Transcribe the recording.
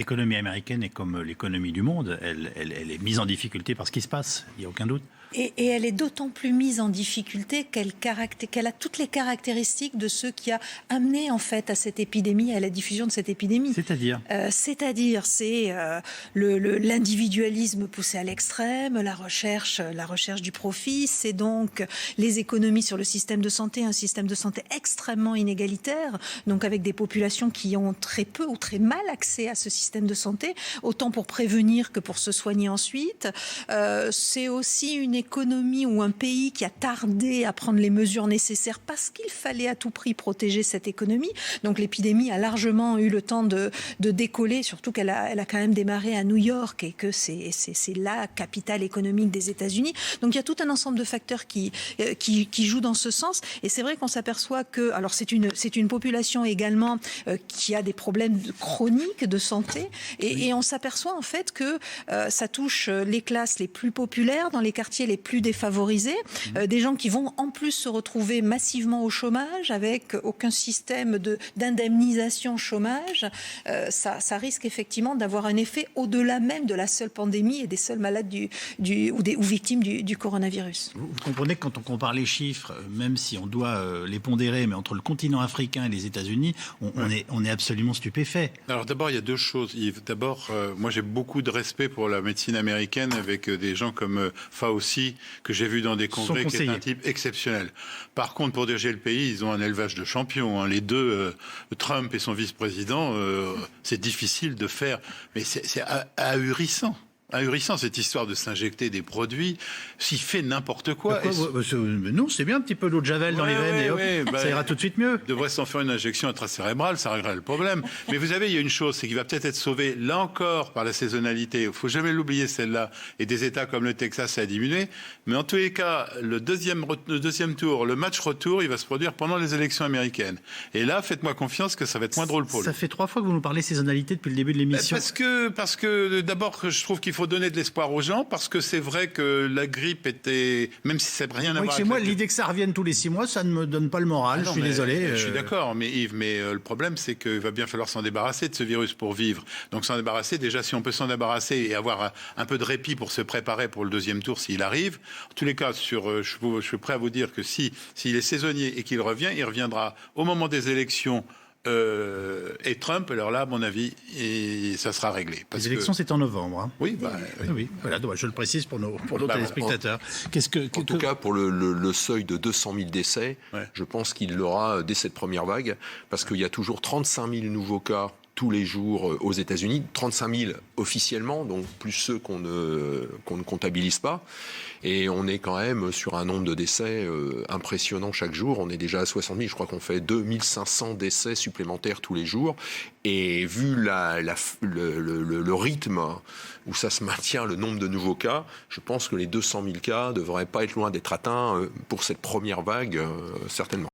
L'économie américaine est comme l'économie du monde, elle est mise en difficulté par ce qui se passe, il n'y a aucun doute. Et elle est d'autant plus mise en difficulté qu'elle a toutes les caractéristiques de ce qui a amené en fait à cette épidémie, à la diffusion de cette épidémie. C'est-à-dire c'est l'individualisme poussé à l'extrême, la recherche du profit, c'est donc les économies sur le système de santé, un système de santé extrêmement inégalitaire, donc avec des populations qui ont très peu ou très mal accès à ce système de santé, autant pour prévenir que pour se soigner ensuite. C'est aussi une économie ou un pays qui a tardé à prendre les mesures nécessaires parce qu'il fallait à tout prix protéger cette économie. Donc l'épidémie a largement eu le temps de décoller, surtout qu'elle a quand même démarré à New York et que c'est la capitale économique des États-Unis. Donc il y a tout un ensemble de facteurs qui jouent dans ce sens. Et c'est vrai qu'on s'aperçoit que, alors c'est une population également qui a des problèmes chroniques de santé et on s'aperçoit en fait que ça touche les classes les plus populaires dans les quartiers les plus défavorisés, des gens qui vont en plus se retrouver massivement au chômage avec aucun système d'indemnisation chômage. Ça risque effectivement d'avoir un effet au-delà même de la seule pandémie et des seuls malades ou victimes du coronavirus. Vous comprenez que quand on compare les chiffres, même si on doit les pondérer, mais entre le continent africain et les États-Unis, on est absolument stupéfait. Alors d'abord, il y a deux choses, Yves. D'abord, moi j'ai beaucoup de respect pour la médecine américaine avec des gens comme Fauci, que j'ai vu dans des congrès, qui est un type exceptionnel. Par contre, pour diriger le pays, ils ont un élevage de champions. Les deux, Trump et son vice-président, c'est difficile de faire. Mais c'est ahurissant. Ahurissant, cette histoire de s'injecter des produits, s'il fait n'importe quoi. Non, c'est bien un petit peu d'eau de Javel dans les veines ça ira tout de suite mieux. Il devrait s'en faire une injection intracérébrale, ça réglerait le problème. Mais vous savez, il y a une chose, c'est qu'il va peut-être être sauvé, là encore, par la saisonnalité. Il ne faut jamais l'oublier, celle-là. Et des États comme le Texas, ça a diminué. Mais en tous les cas, le deuxième tour, le match retour, il va se produire pendant les élections américaines. Et là, faites-moi confiance que ça va être moins drôle pour lui. Ça fait 3 fois que vous nous parlez saisonnalité depuis le début de l'émission. Parce que d'abord, je trouve qu'il faut donner de l'espoir aux gens, parce que c'est vrai que la grippe était, même si c'est rien à voir avec moi, l'idée que ça revienne tous les 6 mois, ça ne me donne pas le moral. Je suis désolé. Je suis d'accord, mais Yves, le problème, c'est qu'il va bien falloir s'en débarrasser de ce virus pour vivre. Donc s'en débarrasser, déjà, si on peut s'en débarrasser et avoir un peu de répit pour se préparer pour le deuxième tour s'il arrive. En tous les cas, je suis prêt à vous dire que s'il est saisonnier et qu'il revient, il reviendra au moment des élections. Et Trump, alors là, à mon avis, ça sera réglé. Les élections, c'est en novembre. Hein. Oui, oui. Voilà, donc, je le précise pour nos téléspectateurs. En tout cas, pour le seuil de 200 000 décès, je pense qu'il l'aura dès cette première vague, parce qu'il y a toujours 35 000 nouveaux cas tous les jours aux États-Unis, 35 000 officiellement, donc plus ceux qu'on ne comptabilise pas. Et on est quand même sur un nombre de décès impressionnant chaque jour. On est déjà à 60 000. Je crois qu'on fait 2500 décès supplémentaires tous les jours. Et vu le rythme où ça se maintient, le nombre de nouveaux cas, je pense que les 200 000 cas ne devraient pas être loin d'être atteints pour cette première vague, certainement.